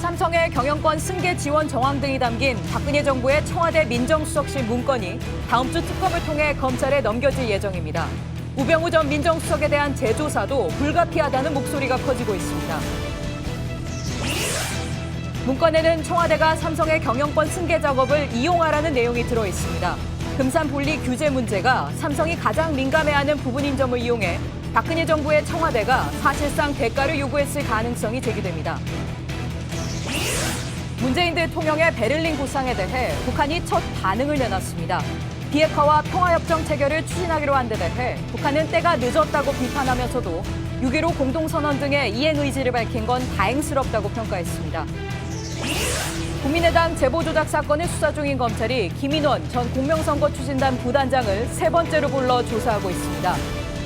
삼성의 경영권 승계 지원 정황 등이 담긴 박근혜 정부의 청와대 민정수석실 문건이 다음 주 특검을 통해 검찰에 넘겨질 예정입니다. 우병우 전 민정수석에 대한 재조사도 불가피하다는 목소리가 커지고 있습니다. 문건에는 청와대가 삼성의 경영권 승계 작업을 이용하라는 내용이 들어 있습니다. 금산 분리 규제 문제가 삼성이 가장 민감해하는 부분인 점을 이용해 박근혜 정부의 청와대가 사실상 대가를 요구했을 가능성이 제기됩니다. 문재인 대통령의 베를린 구상에 대해 북한이 첫 반응을 내놨습니다. 비핵화와 평화협정 체결을 추진하기로 한 데 대해 북한은 때가 늦었다고 비판하면서도 6.15 공동선언 등의 이행 의지를 밝힌 건 다행스럽다고 평가했습니다. 국민의당 제보조작 사건을 수사 중인 검찰이 김인원 전 공명선거추진단 부단장을 세 번째로 불러 조사하고 있습니다.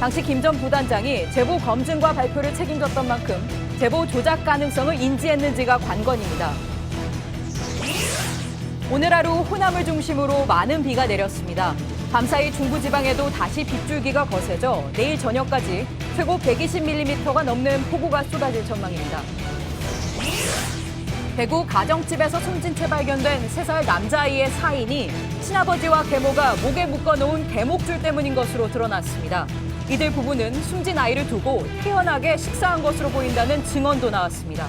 당시 김 전 부단장이 제보 검증과 발표를 책임졌던 만큼 제보 조작 가능성을 인지했는지가 관건입니다. 오늘 하루 호남을 중심으로 많은 비가 내렸습니다. 밤사이 중부지방에도 다시 빗줄기가 거세져 내일 저녁까지 최고 120mm가 넘는 폭우가 쏟아질 전망입니다. 대구 가정집에서 숨진 채 발견된 3살 남자아이의 사인이 친아버지와 계모가 목에 묶어놓은 계목줄 때문인 것으로 드러났습니다. 이들 부부는 숨진 아이를 두고 태연하게 식사한 것으로 보인다는 증언도 나왔습니다.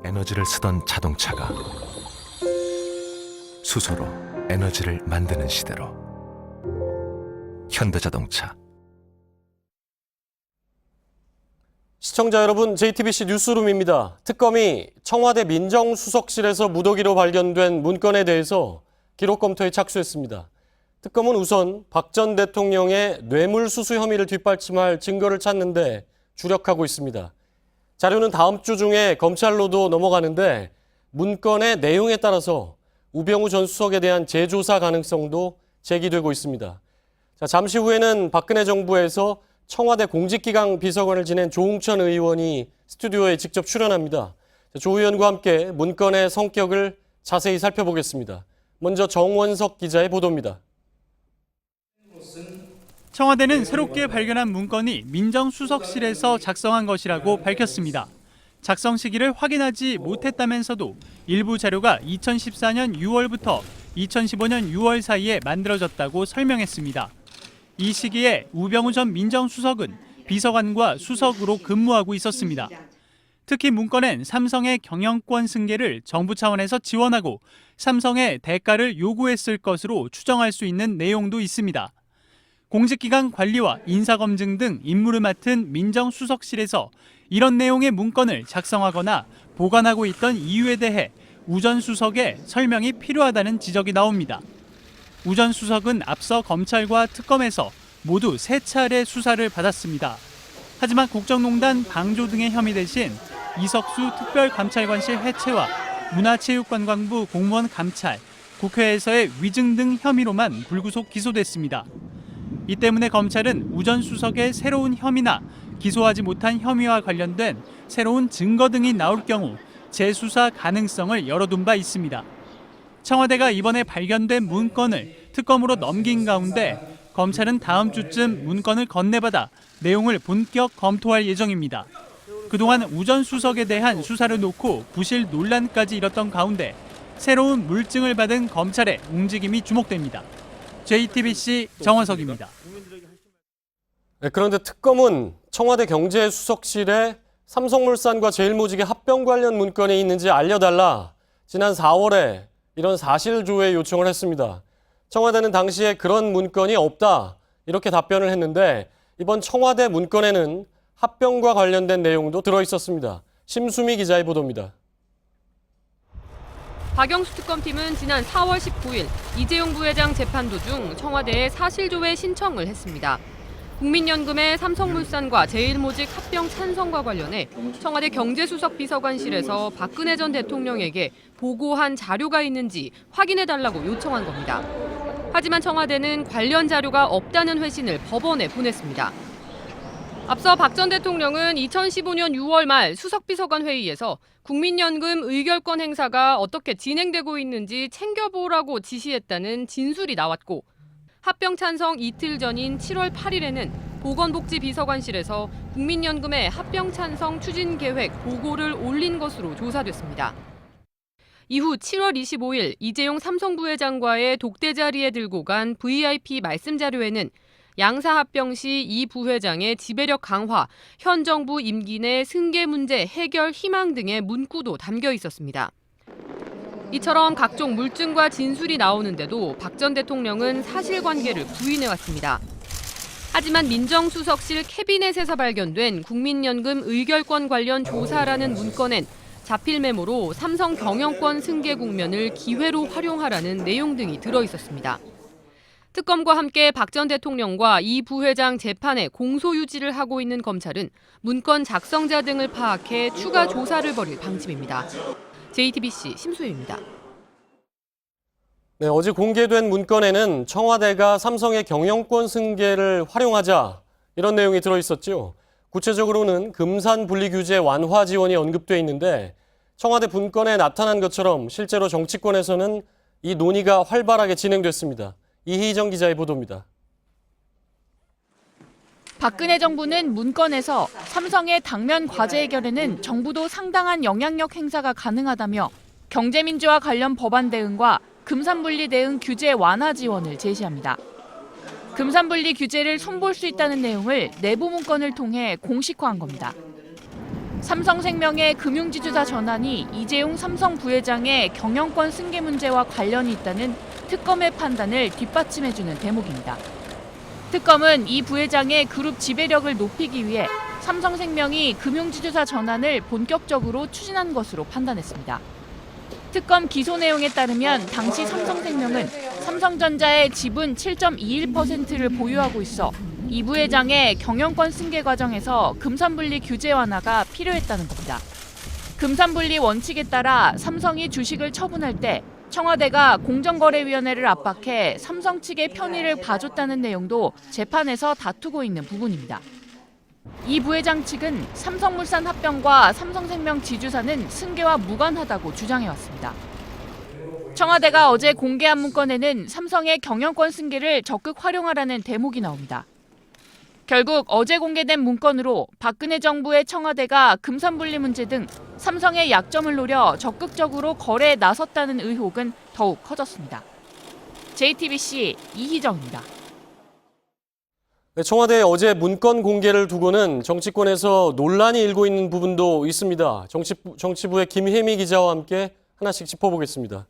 에너지를 쓰던 자동차가 수소로 에너지를 만드는 시대로 현대자동차. 시청자 여러분, JTBC 뉴스룸입니다. 특검이 청와대 민정수석실에서 무더기로 발견된 문건에 대해서 기록 검토에 착수했습니다. 특검은 우선 박 전 대통령의 뇌물수수 혐의를 뒷받침할 증거를 찾는 데 주력하고 있습니다. 자료는 다음 주 중에 검찰로도 넘어가는데 문건의 내용에 따라서 우병우 전 수석에 대한 재조사 가능성도 제기되고 있습니다. 잠시 후에는 박근혜 정부에서 청와대 공직기강 비서관을 지낸 조웅천 의원이 스튜디오에 직접 출연합니다. 조 의원과 함께 문건의 성격을 자세히 살펴보겠습니다. 먼저 정원석 기자의 보도입니다. 청와대는 새롭게 발견한 문건이 민정수석실에서 작성한 것이라고 밝혔습니다. 작성 시기를 확인하지 못했다면서도 일부 자료가 2014년 6월부터 2015년 6월 사이에 만들어졌다고 설명했습니다. 이 시기에 우병우 전 민정수석은 비서관과 수석으로 근무하고 있었습니다. 특히 문건엔 삼성의 경영권 승계를 정부 차원에서 지원하고 삼성의 대가를 요구했을 것으로 추정할 수 있는 내용도 있습니다. 공직기강 관리와 인사검증 등 임무를 맡은 민정수석실에서 이런 내용의 문건을 작성하거나 보관하고 있던 이유에 대해 우 전 수석의 설명이 필요하다는 지적이 나옵니다. 우 전 수석은 앞서 검찰과 특검에서 모두 3차례 수사를 받았습니다. 하지만 국정농단 방조 등의 혐의 대신 이석수 특별감찰관실 해체와 문화체육관광부 공무원 감찰, 국회에서의 위증 등 혐의로만 불구속 기소됐습니다. 이 때문에 검찰은 우 전 수석의 새로운 혐의나 기소하지 못한 혐의와 관련된 새로운 증거 등이 나올 경우 재수사 가능성을 열어둔 바 있습니다. 청와대가 이번에 발견된 문건을 특검으로 넘긴 가운데 검찰은 다음 주쯤 문건을 건네받아 내용을 본격 검토할 예정입니다. 그동안 우 전 수석에 대한 수사를 놓고 부실 논란까지 일었던 가운데 새로운 물증을 받은 검찰의 움직임이 주목됩니다. JTBC 정원석입니다. 그런데 특검은 청와대 경제수석실에 삼성물산과 제일모직의 합병 관련 문건이 있는지 알려달라 지난 4월에 이런 사실조회 요청을 했습니다. 청와대는 당시에 그런 문건이 없다 이렇게 답변을 했는데 이번 청와대 문건에는 합병과 관련된 내용도 들어있었습니다. 심수미 기자의 보도입니다. 박영수 특검팀은 지난 4월 19일 이재용 부회장 재판 도중 청와대에 사실조회 신청을 했습니다. 국민연금의 삼성물산과 제일모직 합병 찬성과 관련해 청와대 경제수석 비서관실에서 박근혜 전 대통령에게 보고한 자료가 있는지 확인해달라고 요청한 겁니다. 하지만 청와대는 관련 자료가 없다는 회신을 법원에 보냈습니다. 앞서 박 전 대통령은 2015년 6월 말 수석비서관 회의에서 국민연금 의결권 행사가 어떻게 진행되고 있는지 챙겨보라고 지시했다는 진술이 나왔고 합병 찬성 이틀 전인 7월 8일에는 보건복지비서관실에서 국민연금의 합병 찬성 추진 계획 보고를 올린 것으로 조사됐습니다. 이후 7월 25일 이재용 삼성 부회장과의 독대 자리에 들고 간 VIP 말씀 자료에는 양사 합병 시 이 부회장의 지배력 강화, 현 정부 임기 내 승계 문제 해결 희망 등의 문구도 담겨 있었습니다. 이처럼 각종 물증과 진술이 나오는데도 박 전 대통령은 사실관계를 부인해왔습니다. 하지만 민정수석실 캐비넷에서 발견된 국민연금 의결권 관련 조사라는 문건엔 자필 메모로 삼성 경영권 승계 국면을 기회로 활용하라는 내용 등이 들어있었습니다. 특검과 함께 박 전 대통령과 이 부회장 재판에 공소 유지를 하고 있는 검찰은 문건 작성자 등을 파악해 추가 조사를 벌일 방침입니다. JTBC 심수혜입니다. 네, 어제 공개된 문건에는 청와대가 삼성의 경영권 승계를 활용하자 이런 내용이 들어있었죠. 구체적으로는 금산 분리 규제 완화 지원이 언급돼 있는데 청와대 문건에 나타난 것처럼 실제로 정치권에서는 이 논의가 활발하게 진행됐습니다. 이희정 기자의 보도입니다. 박근혜 정부는 문건에서 삼성의 당면 과제 해결에는 정부도 상당한 영향력 행사가 가능하다며 경제민주화 관련 법안 대응과 금산분리 대응 규제 완화 지원을 제시합니다. 금산분리 규제를 손볼 수 있다는 내용을 내부 문건을 통해 공식화한 겁니다. 삼성생명의 금융지주사 전환이 이재용 삼성 부회장의 경영권 승계 문제와 관련이 있다는 특검의 판단을 뒷받침해주는 대목입니다. 특검은 이 부회장의 그룹 지배력을 높이기 위해 삼성생명이 금융지주사 전환을 본격적으로 추진한 것으로 판단했습니다. 특검 기소 내용에 따르면 당시 삼성생명은 삼성전자의 지분 7.21%를 보유하고 있어 이 부회장의 경영권 승계 과정에서 금산분리 규제 완화가 필요했다는 겁니다. 금산분리 원칙에 따라 삼성이 주식을 처분할 때 청와대가 공정거래위원회를 압박해 삼성 측의 편의를 봐줬다는 내용도 재판에서 다투고 있는 부분입니다. 이 부회장 측은 삼성물산 합병과 삼성생명 지주사는 승계와 무관하다고 주장해왔습니다. 청와대가 어제 공개한 문건에는 삼성의 경영권 승계를 적극 활용하라는 대목이 나옵니다. 결국 어제 공개된 문건으로 박근혜 정부의 청와대가 금산분리 문제 등 삼성의 약점을 노려 적극적으로 거래에 나섰다는 의혹은 더욱 커졌습니다. JTBC 이희정입니다. 네, 청와대 어제 문건 공개를 두고는 정치권에서 논란이 일고 있는 부분도 있습니다. 정치부의 김혜미 기자와 함께 하나씩 짚어보겠습니다.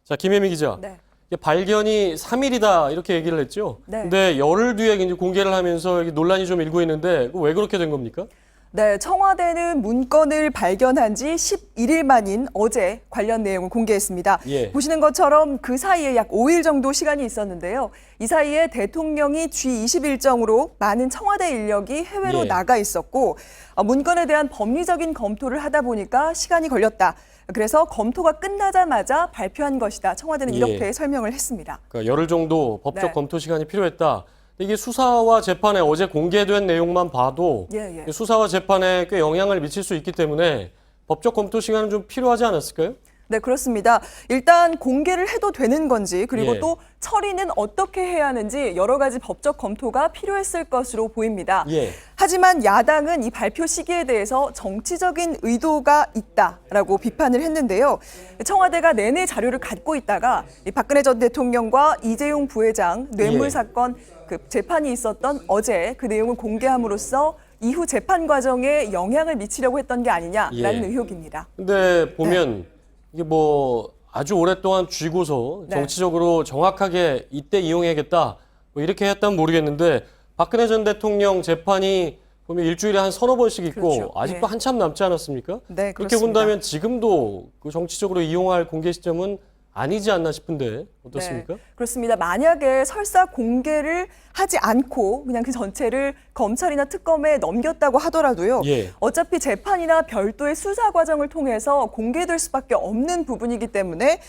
자, 김혜미 기자. 네. 발견이 3일이다 이렇게 얘기를 했죠. 네. 근데 열흘 뒤에 이제 공개를 하면서 논란이 좀 일고 있는데 왜 그렇게 된 겁니까? 네, 청와대는 문건을 발견한 지 11일 만인 어제 관련 내용을 공개했습니다. 예. 보시는 것처럼 그 사이에 약 5일 정도 시간이 있었는데요. 이 사이에 대통령이 G20 일정으로 많은 청와대 인력이 해외로 예. 나가 있었고 문건에 대한 법리적인 검토를 하다 보니까 시간이 걸렸다. 그래서 검토가 끝나자마자 발표한 것이다. 청와대는 이렇게 설명을 했습니다. 그러니까 열흘 정도 법적 네. 검토 시간이 필요했다. 이게 수사와 재판에 어제 공개된 내용만 봐도 예. 수사와 재판에 꽤 영향을 미칠 수 있기 때문에 법적 검토 시간은 좀 필요하지 않았을까요? 네, 그렇습니다. 일단 공개를 해도 되는 건지 그리고 예. 또 처리는 어떻게 해야 하는지 여러 가지 법적 검토가 필요했을 것으로 보입니다. 예. 하지만 야당은 이 발표 시기에 대해서 정치적인 의도가 있다라고 비판을 했는데요. 청와대가 내내 자료를 갖고 있다가 이 박근혜 전 대통령과 이재용 부회장 뇌물 예. 사건 그 재판이 있었던 어제 그 내용을 공개함으로써 이후 재판 과정에 영향을 미치려고 했던 게 아니냐라는 예. 의혹입니다. 근데 보면 이게 뭐 아주 오랫동안 쥐고서 네. 정치적으로 정확하게 이때 이용해야겠다 뭐 이렇게 했다면 모르겠는데 박근혜 전 대통령 재판이 보면 일주일에 한 서너 번씩 있고 그렇죠. 아직도 네. 한참 남지 않았습니까? 네, 그렇게 그렇습니다. 본다면 지금도 그 정치적으로 이용할 공개 시점은 아니지 않나 싶은데 어떻습니까? 네, 그렇습니다. 만약에 설사 공개를 하지 않고 그냥 그 전체를 검찰이나 특검에 넘겼다고 하더라도요. 예. 어차피 재판이나 별도의 수사 과정을 통해서 공개될 수밖에 없는 부분이기 때문에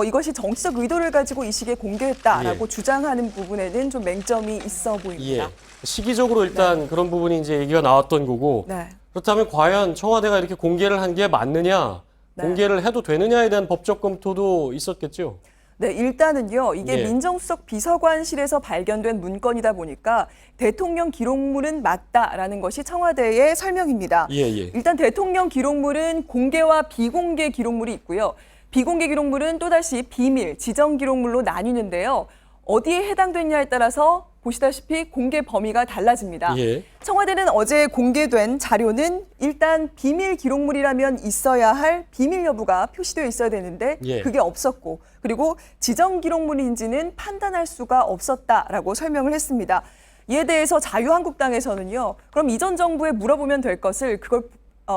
이것이 정치적 의도를 가지고 이 시기에 공개했다라고 예. 주장하는 부분에는 좀 맹점이 있어 예. 보입니다. 시기적으로 일단 그런 부분이 이제 얘기가 나왔던 거고 네. 그렇다면 과연 청와대가 이렇게 공개를 한 게 맞느냐? 네. 공개를 해도 되느냐에 대한 법적 검토도 있었겠죠. 네, 일단은요, 이게 예. 민정수석 비서관실에서 발견된 문건이다 보니까 대통령 기록물은 맞다라는 것이 청와대의 설명입니다. 예, 예. 일단 대통령 기록물은 공개와 비공개 기록물이 있고요. 비공개 기록물은 또다시 비밀, 지정 기록물로 나뉘는데요. 어디에 해당되냐에 따라서 보시다시피 공개 범위가 달라집니다. 예. 청와대는 어제 공개된 자료는 일단 비밀 기록물이라면 있어야 할 비밀 여부가 표시되어 있어야 되는데 예. 그게 없었고, 그리고 지정 기록물인지는 판단할 수가 없었다라고 설명을 했습니다. 이에 대해서 자유한국당에서는요, 그럼 이전 정부에 물어보면 될 것을 그걸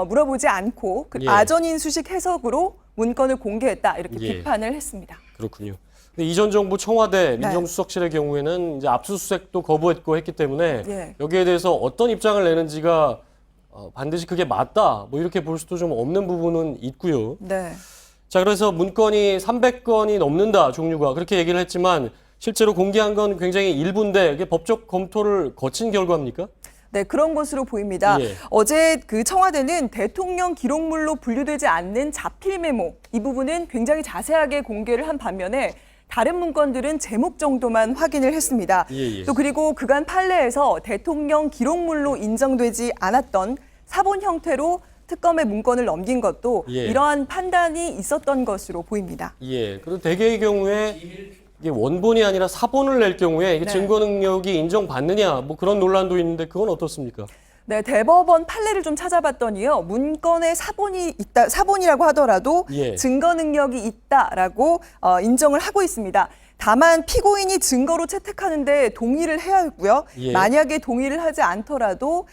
물어보지 않고 예. 아전인 수식 해석으로 문건을 공개했다, 이렇게 예. 비판을 했습니다. 그렇군요. 근데 이전 정부 청와대 민정수석실의 경우에는 이제 압수수색도 거부했고 했기 때문에 예. 여기에 대해서 어떤 입장을 내는지가 반드시 그게 맞다, 뭐 이렇게 볼 수도 좀 없는 부분은 있고요. 네. 자, 그래서 문건이 300건이 넘는다, 종류가. 그렇게 얘기를 했지만 실제로 공개한 건 굉장히 일부인데 이게 법적 검토를 거친 결과입니까? 네, 그런 것으로 보입니다. 예. 어제 그 청와대는 대통령 기록물로 분류되지 않는 자필 메모, 이 부분은 굉장히 자세하게 공개를 한 반면에 다른 문건들은 제목 정도만 확인을 했습니다. 예. 또 그리고 그간 판례에서 대통령 기록물로 인정되지 않았던 사본 형태로 특검의 문건을 넘긴 것도 예. 이러한 판단이 있었던 것으로 보입니다. 예. 그리고 대개의 경우에 이게 원본이 아니라 사본을 낼 경우에 이게 네. 증거 능력이 인정받느냐, 뭐 그런 논란도 있는데 그건 어떻습니까? 네, 대법원 판례를 좀 찾아봤더니요, 문건에 사본이 있다, 사본이라고 하더라도 예. 증거 능력이 있다라고 인정을 하고 있습니다. 다만 피고인이 증거로 채택하는데 동의를 해야 하고요. 예. 만약에 동의를 하지 않더라도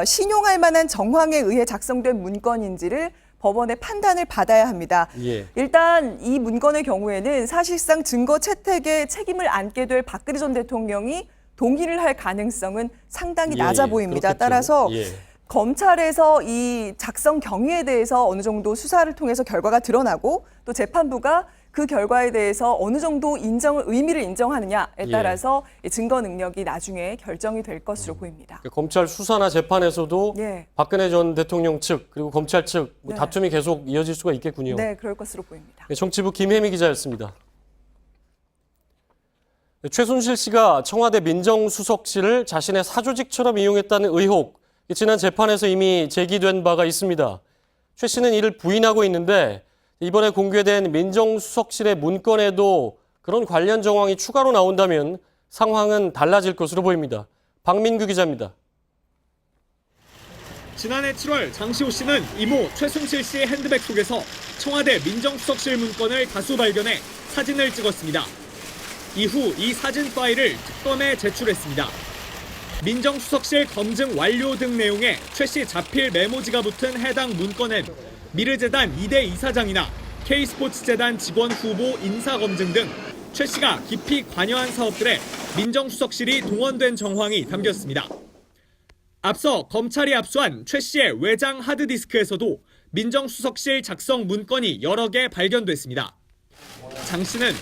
신용할 만한 정황에 의해 작성된 문건인지를 법원의 판단을 받아야 합니다. 예. 일단 이 문건의 경우에는 사실상 증거 채택에 책임을 안게 될 박근혜 전 대통령이 동의를 할 가능성은 상당히 예, 낮아 예. 보입니다. 그렇겠죠. 따라서 예. 검찰에서 이 작성 경위에 대해서 어느 정도 수사를 통해서 결과가 드러나고 또 재판부가 그 결과에 대해서 어느 정도 의미를 인정하느냐에 예. 따라서 이 증거 능력이 나중에 결정이 될 것으로 보입니다. 그러니까 검찰 수사나 재판에서도 예. 박근혜 전 대통령 측 그리고 검찰 측 뭐 네. 다툼이 계속 이어질 수가 있겠군요. 네, 그럴 것으로 보입니다. 정치부 김혜미 기자였습니다. 최순실 씨가 청와대 민정수석실을 자신의 사조직처럼 이용했다는 의혹, 지난 재판에서 이미 제기된 바가 있습니다. 최 씨는 이를 부인하고 있는데 이번에 공개된 민정수석실의 문건에도 그런 관련 정황이 추가로 나온다면 상황은 달라질 것으로 보입니다. 박민규 기자입니다. 지난해 7월 장시호 씨는 이모 최순실 씨의 핸드백 속에서 청와대 민정수석실 문건을 다수 발견해 사진을 찍었습니다. 이후 이 사진 파일을 특검에 제출했습니다. 민정수석실 검증 완료 등 내용에 최 씨 자필 메모지가 붙은 해당 문건엔 미르재단 2대 이사장이나 K스포츠재단 직원 후보 인사검증 등 최 씨가 깊이 관여한 사업들에 민정수석실이 동원된 정황이 담겼습니다. 앞서 검찰이 압수한 최 씨의 외장 하드디스크에서도 민정수석실 작성 문건이 여러 개 발견됐습니다. 장 씨는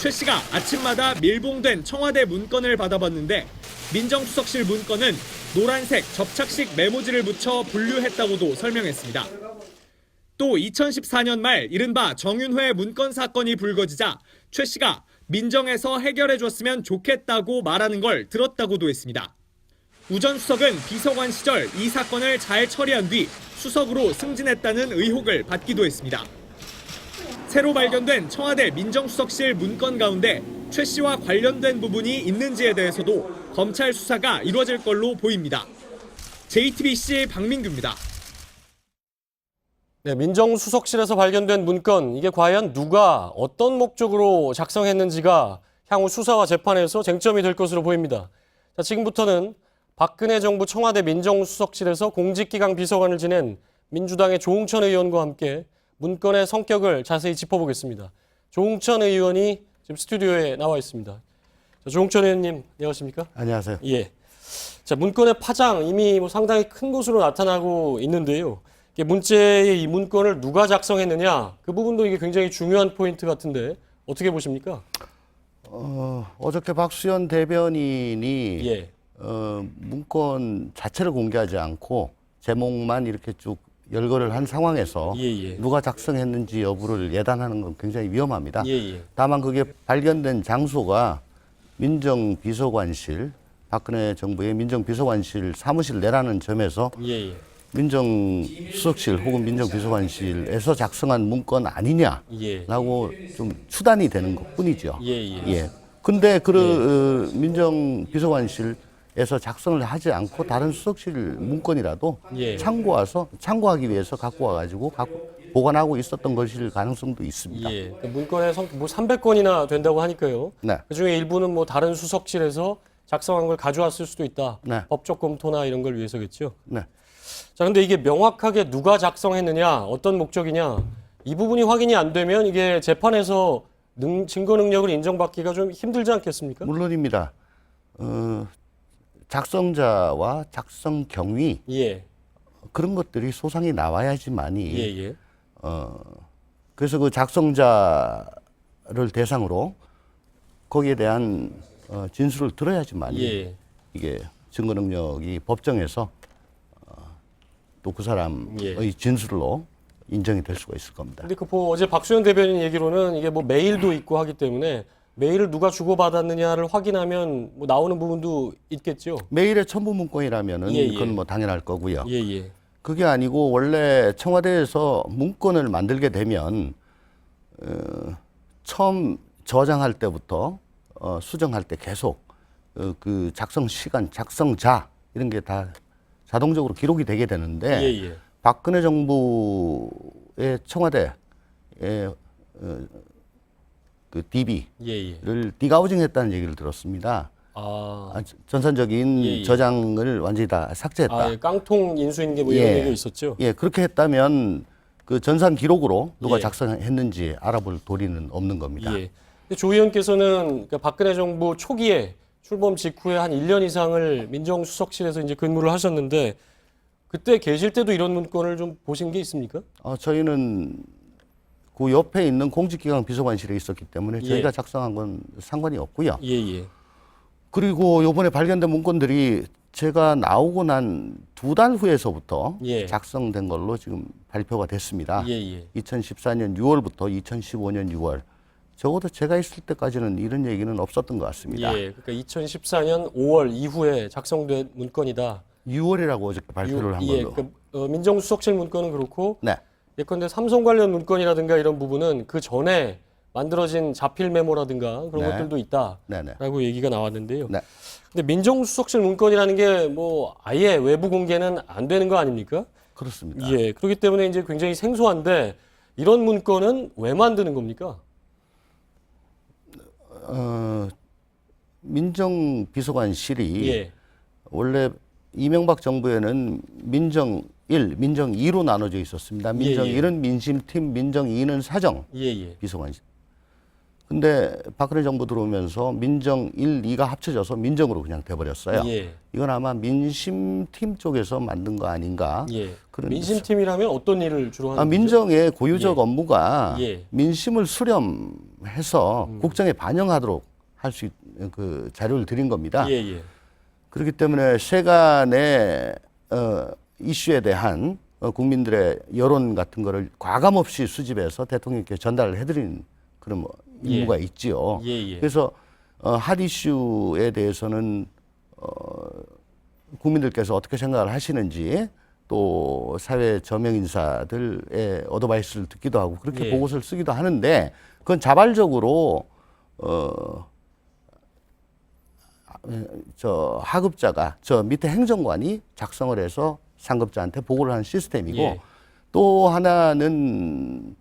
최 씨가 아침마다 밀봉된 청와대 문건을 받아봤는데 민정수석실 문건은 노란색 접착식 메모지를 붙여 분류했다고도 설명했습니다. 또 2014년 말 이른바 정윤회 문건 사건이 불거지자 최 씨가 민정에서 해결해줬으면 좋겠다고 말하는 걸 들었다고도 했습니다. 우 전 수석은 비서관 시절 이 사건을 잘 처리한 뒤 수석으로 승진했다는 의혹을 받기도 했습니다. 새로 발견된 청와대 민정수석실 문건 가운데 최 씨와 관련된 부분이 있는지에 대해서도 검찰 수사가 이루어질 걸로 보입니다. JTBC 박민규입니다. 네, 민정수석실에서 발견된 문건, 이게 과연 누가 어떤 목적으로 작성했는지가 향후 수사와 재판에서 쟁점이 될 것으로 보입니다. 자, 지금부터는 박근혜 정부 청와대 민정수석실에서 공직기강 비서관을 지낸 민주당의 조응천 의원과 함께 문건의 성격을 자세히 짚어보겠습니다. 조응천 의원이 지금 스튜디오에 나와 있습니다. 자, 조응천 의원님, 안녕하십니까? 안녕하세요. 예. 자, 문건의 파장 이미 상당히 큰 것으로 나타나고 있는데요. 이게 문제의 이 문건을 누가 작성했느냐, 그 부분도 이게 굉장히 중요한 포인트 같은데 어떻게 보십니까? 어저께 박수현 대변인이 예. 문건 자체를 공개하지 않고 제목만 이렇게 쭉 열거를 한 상황에서 예. 누가 작성했는지 여부를 예단하는 건 굉장히 위험합니다. 예. 다만 그게 발견된 장소가 민정비서관실, 박근혜 정부의 민정비서관실 사무실 내라는 점에서 예. 민정수석실 혹은 민정비서관실에서 작성한 문건 아니냐라고 예. 좀 추단이 되는 것뿐이죠. 예. 근데 민정비서관실에서 작성을 하지 않고 다른 수석실 문건이라도 예. 참고하기 위해서 갖고 와가지고 보관하고 있었던 것일 가능성도 있습니다. 예. 그 문건에 뭐 300건이나 된다고 하니까요. 네. 그중에 일부는 뭐 다른 수석실에서 작성한 걸 가져왔을 수도 있다. 네. 법적 검토나 이런 걸 위해서겠죠. 네. 자, 근데 이게 명확하게 누가 작성했느냐, 어떤 목적이냐, 이 부분이 확인이 안 되면 이게 재판에서 증거 능력을 인정받기가 좀 힘들지 않겠습니까? 물론입니다. 작성자와 작성 경위 예. 그런 것들이 소상히 나와야지만이 예. 그래서 그 작성자를 대상으로 거기에 대한 진술을 들어야지만이 예. 이게 증거 능력이 법정에서 또 그 사람의 예. 진술로 인정이 될 수가 있을 겁니다. 근데 어제 박수현 대변인 얘기로는 이게 뭐 메일도 있고 하기 때문에 메일을 누가 주고받았느냐를 확인하면 뭐 나오는 부분도 있겠죠. 메일의 첨부 문건이라면은 예. 그건 뭐 당연할 거고요. 예. 그게 아니고 원래 청와대에서 문건을 만들게 되면 처음 저장할 때부터 수정할 때 계속 그 작성 시간, 작성자 이런 게 다 자동적으로 기록이 되게 되는데 예. 박근혜 정부의 청와대의 그 DB를 예. 디가우징했다는 얘기를 들었습니다. 전산적인 예. 저장을 완전히 다 삭제했다. 예. 깡통 인수인계 뭐 이런 얘기가 있었죠. 예, 그렇게 했다면 그 전산 기록으로 누가 예. 작성했는지 알아볼 도리는 없는 겁니다. 예. 근데 조 의원께서는 그러니까 박근혜 정부 초기에 출범 직후에 한 1년 이상을 민정수석실에서 이제 근무를 하셨는데 그때 계실 때도 이런 문건을 좀 보신 게 있습니까? 저희는 그 옆에 있는 공직기강 비서관실에 있었기 때문에 예. 저희가 작성한 건 상관이 없고요. 예. 그리고 이번에 발견된 문건들이 제가 나오고 난 2달 후에서부터 예. 작성된 걸로 지금 발표가 됐습니다. 예. 2014년 6월부터 2015년 6월. 적어도 제가 있을 때까지는 이런 얘기는 없었던 것 같습니다. 예. 그러니까 2014년 5월 이후에 작성된 문건이다. 6월이라고 어저께 발표를 한 예. 걸로. 그러니까 민정수석실 문건은 그렇고 네. 예컨대 삼성 관련 문건이라든가 이런 부분은 그 전에 만들어진 자필 메모라든가 그런 네. 것들도 있다라고 네네. 얘기가 나왔는데요. 네. 근데 민정수석실 문건이라는 게 뭐 아예 외부 공개는 안 되는 거 아닙니까? 그렇습니다. 예. 그렇기 때문에 이제 굉장히 생소한데 이런 문건은 왜 만드는 겁니까? 민정비서관실이 예. 원래 이명박 정부에는 민정 1, 민정 2로 나눠져 있었습니다. 민정 예. 1은 민심팀, 민정 2는 사정 예. 비서관실. 근데 박근혜 정부 들어오면서 민정 1, 2가 합쳐져서 민정으로 그냥 돼버렸어요. 예. 이건 아마 민심팀 쪽에서 만든 거 아닌가. 예. 그런 민심팀이라면 어떤 일을 주로 하는 거죠? 민정의 고유적 예. 업무가 예. 민심을 수렴해서 국정에 반영하도록 할 수 있는 그 자료를 드린 겁니다. 예. 그렇기 때문에 세간의 이슈에 대한 국민들의 여론 같은 거를 과감 없이 수집해서 대통령께 전달을 해드리는 그런 뭐 임무가 있지요. 예. 그래서 핫 이슈에 대해서는 국민들께서 어떻게 생각을 하시는지 또 사회 저명 인사들의 어드바이스를 듣기도 하고 그렇게 예. 보고서를 쓰기도 하는데 그건 자발적으로 저 하급자가 저 밑에 행정관이 작성을 해서 상급자한테 보고를 하는 시스템이고 예. 또 하나는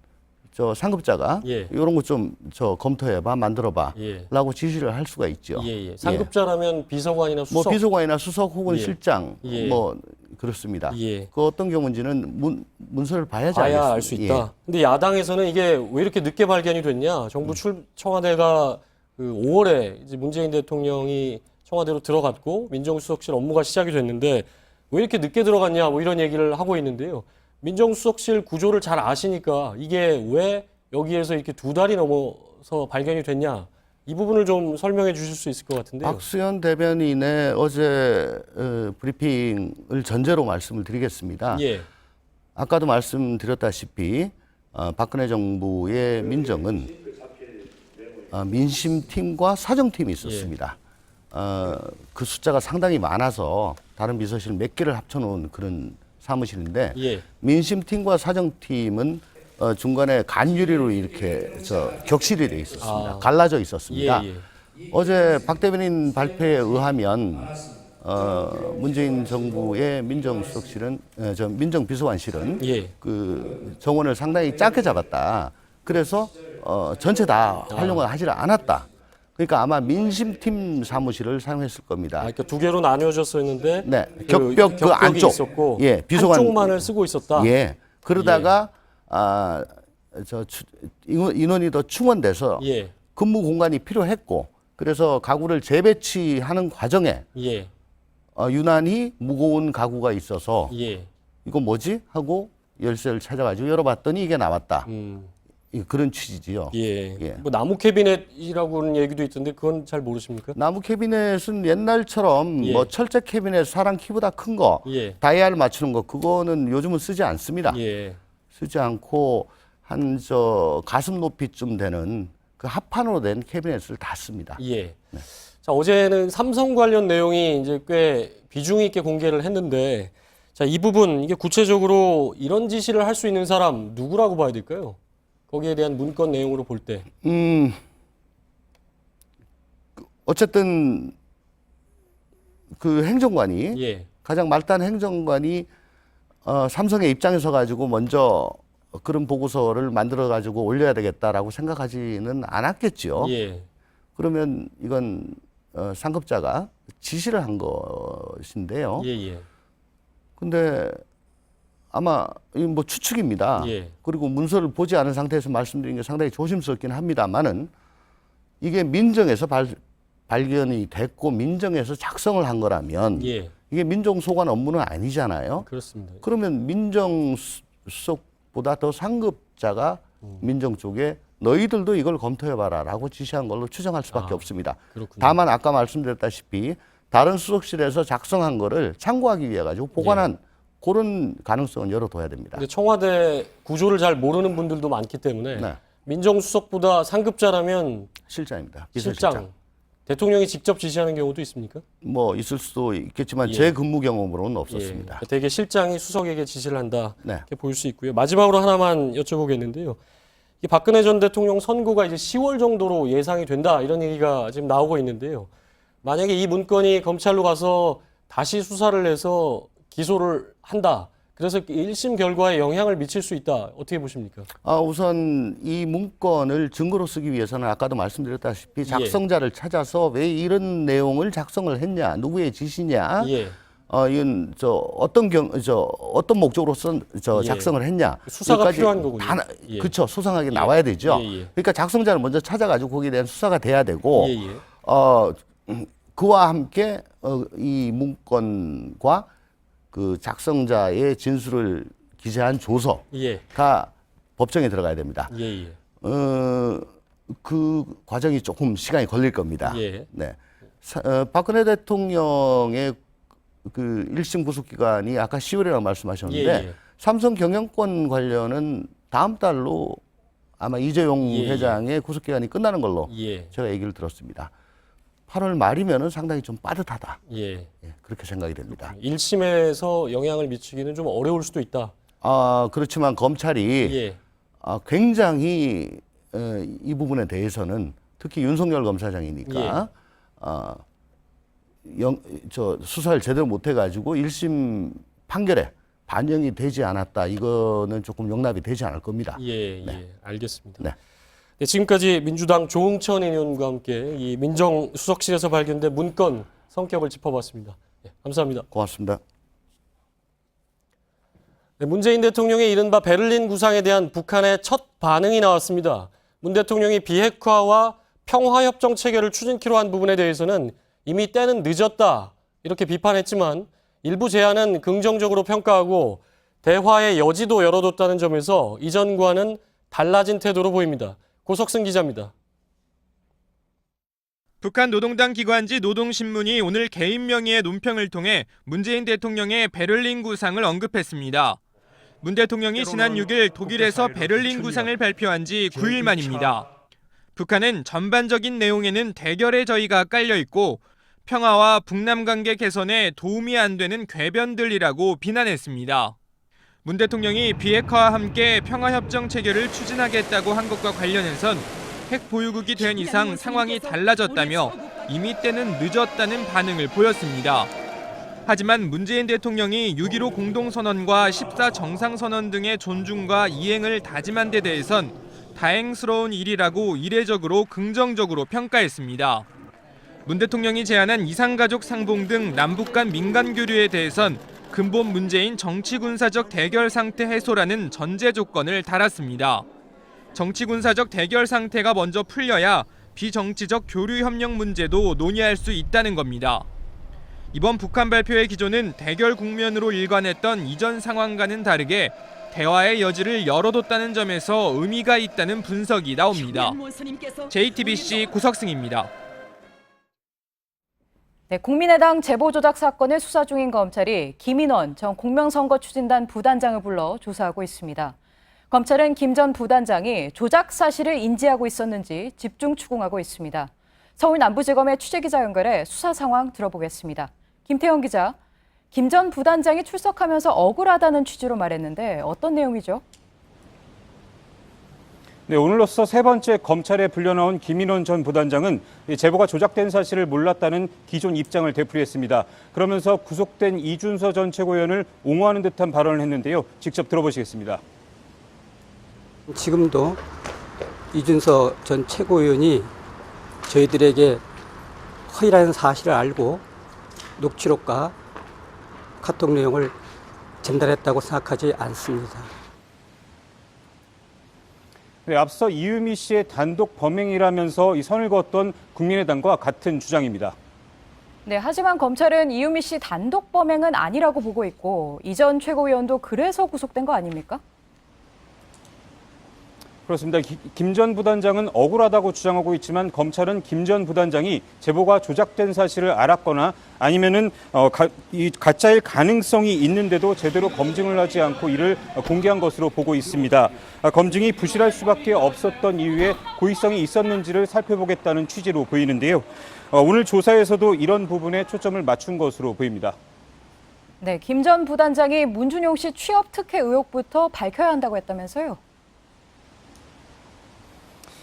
저 상급자가 예. 이런 거 좀 저 검토해봐 만들어봐 예. 라고 지시를 할 수가 있죠. 예. 상급자라면 비서관이나 뭐 수석. 비서관이나 수석 혹은 예. 실장 예. 뭐 그렇습니다. 예. 그 어떤 경우인지는 문서를 봐야지 봐야 알 수 알겠습니다. 있다. 근데 야당에서는 이게 왜 이렇게 늦게 발견이 됐냐? 정부 청와대가 그 5월에 이제 문재인 대통령이 청와대로 들어갔고 민정수석실 업무가 시작이 됐는데 왜 이렇게 늦게 들어갔냐? 뭐 이런 얘기를 하고 있는데요. 민정수석실 구조를 잘 아시니까 이게 왜 여기에서 이렇게 2달이 넘어서 발견이 됐냐? 이 부분을 좀 설명해 주실 수 있을 것 같은데요. 박수현 대변인의 어제 브리핑을 전제로 말씀을 드리겠습니다. 예. 아까도 말씀드렸다시피 박근혜 정부의 민정은 민심팀과 사정팀이 있었습니다. 그 숫자가 상당히 많아서 다른 비서실 몇 개를 합쳐놓은 그런 사무실인데 예. 민심팀과 사정팀은 중간에 간유리로 이렇게 격실이 돼 있었습니다. 갈라져 있었습니다. 예, 예. 어제 박 대변인 발표에 의하면 문재인 정부의 민정수석실은 민정비서관실은 예. 그 정원을 상당히 작게 잡았다. 그래서 전체 다 활용을 하지 않았다. 그러니까 아마 민심팀 사무실을 사용했을 겁니다. 그러니까 두 개로 나뉘어졌었는데 네, 격벽 그 안쪽, 있었고 예, 비서관 한쪽만을 쓰고 있었다. 예, 그러다가 인원이 더 충원돼서 예, 근무 공간이 필요했고, 그래서 가구를 재배치하는 과정에 예, 유난히 무거운 가구가 있어서 예. 이거 뭐지 하고 열쇠를 찾아가지고 열어봤더니 이게 나왔다. 그런 취지지요. 예. 예. 뭐 나무 캐비넷이라고는 얘기도 있던데 그건 잘 모르십니까? 나무 캐비넷은 옛날처럼 예. 뭐 철제 캐비넷 사람 키보다 큰 거, 예. 다이아를 맞추는 거, 그거는 요즘은 쓰지 않습니다. 예. 쓰지 않고 한 가슴 높이쯤 되는 그 합판으로 된 캐비넷을 다 씁니다. 예. 자, 어제는 삼성 관련 내용이 이제 꽤 비중 있게 공개를 했는데, 자, 이 부분 이게 구체적으로 이런 지시를 할 수 있는 사람 누구라고 봐야 될까요? 거기에 대한 문건 내용으로 볼 때. 어쨌든 그 행정관이 예. 가장 말단 행정관이 삼성의 입장에 서 가지고 먼저 그런 보고서를 만들어 가지고 올려야 되겠다라고 생각하지는 않았겠지요. 예. 그러면 이건 상급자가 지시를 한 것인데요. 예, 예. 근데 아마 이 뭐 추측입니다. 예. 그리고 문서를 보지 않은 상태에서 말씀드리는 게 상당히 조심스럽긴 합니다만은 이게 민정에서 발견이 됐고 민정에서 작성을 한 거라면 예. 이게 민정소관 업무는 아니잖아요. 그렇습니다. 그러면 민정수석보다 더 상급자가 민정 쪽에 너희들도 이걸 검토해봐라라고 지시한 걸로 추정할 수밖에 없습니다. 그렇군요. 다만 아까 말씀드렸다시피 다른 수석실에서 작성한 거를 참고하기 위해 가지고 보관한 그런 가능성은 열어둬야 됩니다. 근데 청와대 구조를 잘 모르는 분들도 많기 때문에 네. 민정수석보다 상급자라면 실장입니다. 실장, 비서실장. 대통령이 직접 지시하는 경우도 있습니까? 뭐 있을 수도 있겠지만 예. 제 근무 경험으로는 없었습니다. 예. 대개 실장이 수석에게 지시를 한다. 네. 이렇게 보일 수 있고요. 마지막으로 하나만 여쭤보겠는데요. 이 박근혜 전 대통령 선고가 이제 10월 정도로 예상이 된다. 이런 얘기가 지금 나오고 있는데요. 만약에 이 문건이 검찰로 가서 다시 수사를 해서 기소를 한다. 그래서 1심 결과에 영향을 미칠 수 있다. 어떻게 보십니까? 우선 이 문건을 증거로 쓰기 위해서는 아까도 말씀드렸다시피 작성자를 찾아서 왜 이런 내용을 작성을 했냐, 누구의 지시냐, 예. 이건 어떤 목적으로 작성을 했냐. 수사가 여기까지 필요한 거군요. 예. 그렇죠. 소상하게 나와야 되죠. 예, 예. 그러니까 작성자를 먼저 찾아가지고 거기에 대한 수사가 돼야 되고, 예, 예. 그와 함께 이 문건과 그 작성자의 진술을 기재한 조서가 예. 법정에 들어가야 됩니다. 예, 예. 그 과정이 조금 시간이 걸릴 겁니다. 예. 네. 박근혜 대통령의 그 1심 구속기간이 아까 10월이라고 말씀하셨는데 예, 예. 삼성 경영권 관련은 다음 달로 아마 이재용 예, 예. 회장의 구속기간이 끝나는 걸로 예. 제가 얘기를 들었습니다. 8월 말이면은 상당히 좀 빠듯하다. 예. 예, 그렇게 생각이 됩니다. 1심에서 영향을 미치기는 좀 어려울 수도 있다. 그렇지만 검찰이 예. 굉장히 이 부분에 대해서는 특히 윤석열 검사장이니까 수사를 제대로 못 해가지고 1심 판결에 반영이 되지 않았다. 이거는 조금 용납이 되지 않을 겁니다. 예, 예. 알겠습니다. 네. 네, 지금까지 민주당 조응천 의원과 함께 이 민정수석실에서 발견된 문건 성격을 짚어봤습니다. 네, 감사합니다. 고맙습니다. 네, 문재인 대통령의 이른바 베를린 구상에 대한 북한의 첫 반응이 나왔습니다. 문 대통령이 비핵화와 평화협정 체결을 추진키로 한 부분에 대해서는 이미 때는 늦었다 이렇게 비판했지만 일부 제안은 긍정적으로 평가하고 대화의 여지도 열어뒀다는 점에서 이전과는 달라진 태도로 보입니다. 고석승 기자입니다. 북한 노동당 기관지 노동신문이 오늘 개인 명의의 논평을 통해 문재인 대통령의 베를린 구상을 언급했습니다. 문 대통령이 지난 6일 독일에서 베를린 구상을 발표한 지 9일 만입니다. 북한은 전반적인 내용에는 대결의 저희가 깔려 있고 평화와 북남 관계 개선에 도움이 안 되는 궤변들이라고 비난했습니다. 문 대통령이 비핵화와 함께 평화협정 체결을 추진하겠다고 한 것과 관련해선 핵 보유국이 된 이상 상황이 달라졌다며 이미 때는 늦었다는 반응을 보였습니다. 하지만 문재인 대통령이 6.15 공동선언과 14 정상선언 등의 존중과 이행을 다짐한 데 대해선 다행스러운 일이라고 이례적으로 긍정적으로 평가했습니다. 문 대통령이 제안한 이산가족 상봉 등 남북 간 민간 교류에 대해선 근본 문제인 정치군사적 대결 상태 해소라는 전제 조건을 달았습니다. 정치군사적 대결 상태가 먼저 풀려야 비정치적 교류 협력 문제도 논의할 수 있다는 겁니다. 이번 북한 발표의 기조는 대결 국면으로 일관했던 이전 상황과는 다르게 대화의 여지를 열어뒀다는 점에서 의미가 있다는 분석이 나옵니다. JTBC 구석승입니다. 네, 국민의당 제보조작 사건을 수사 중인 검찰이 김인원 전 공명선거추진단 부단장을 불러 조사하고 있습니다. 검찰은 김 전 부단장이 조작 사실을 인지하고 있었는지 집중 추궁하고 있습니다. 서울 남부지검의 취재기자 연결해 수사 상황 들어보겠습니다. 김태형 기자, 김 전 부단장이 출석하면서 억울하다는 취지로 말했는데 어떤 내용이죠? 네, 오늘로써 세 번째 검찰에 불려나온 김인원 전 부단장은 제보가 조작된 사실을 몰랐다는 기존 입장을 되풀이했습니다. 그러면서 구속된 이준서 전 최고위원을 옹호하는 듯한 발언을 했는데요. 직접 들어보시겠습니다. 지금도 이준서 전 최고위원이 저희들에게 허위라는 사실을 알고 녹취록과 카톡 내용을 전달했다고 생각하지 않습니다. 네, 앞서 이유미 씨의 단독 범행이라면서 이 선을 그었던 국민의당과 같은 주장입니다. 네, 하지만 검찰은 이유미 씨 단독 범행은 아니라고 보고 있고 이 전 최고위원도 그래서 구속된 거 아닙니까? 그렇습니다. 김 전 부단장은 억울하다고 주장하고 있지만 검찰은 김 전 부단장이 제보가 조작된 사실을 알았거나 아니면은 가짜일 가능성이 있는데도 제대로 검증을 하지 않고 이를 공개한 것으로 보고 있습니다. 검증이 부실할 수밖에 없었던 이유에 고의성이 있었는지를 살펴보겠다는 취지로 보이는데요. 오늘 조사에서도 이런 부분에 초점을 맞춘 것으로 보입니다. 네, 김 전 부단장이 문준용 씨 취업 특혜 의혹부터 밝혀야 한다고 했다면서요?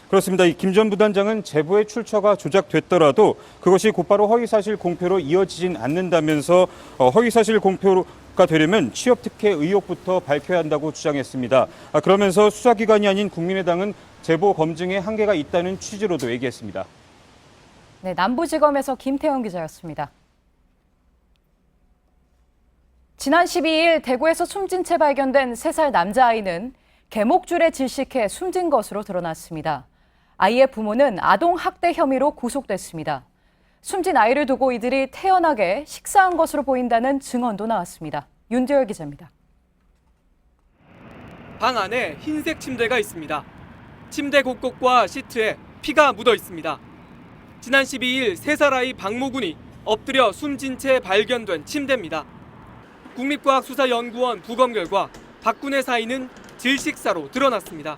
그렇습니다. 김 전 부단장은 제보의 출처가 조작됐더라도 그것이 곧바로 허위사실 공표로 이어지진 않는다면서 허위사실 공표가 되려면 취업특혜 의혹부터 밝혀야 한다고 주장했습니다. 그러면서 수사기관이 아닌 국민의당은 제보 검증에 한계가 있다는 취지로도 얘기했습니다. 네, 남부지검에서 김태형 기자였습니다. 지난 12일 대구에서 숨진 채 발견된 3살 남자아이는 개목줄에 질식해 숨진 것으로 드러났습니다. 아이의 부모는 아동학대 혐의로 구속됐습니다. 숨진 아이를 두고 이들이 태연하게 식사한 것으로 보인다는 증언도 나왔습니다. 윤재열 기자입니다. 방 안에 흰색 침대가 있습니다. 침대 곳곳과 시트에 피가 묻어 있습니다. 지난 12일 3살 아이 박모군이 엎드려 숨진 채 발견된 침대입니다. 국립과학수사연구원 부검 결과 박군의 사인은 질식사로 드러났습니다.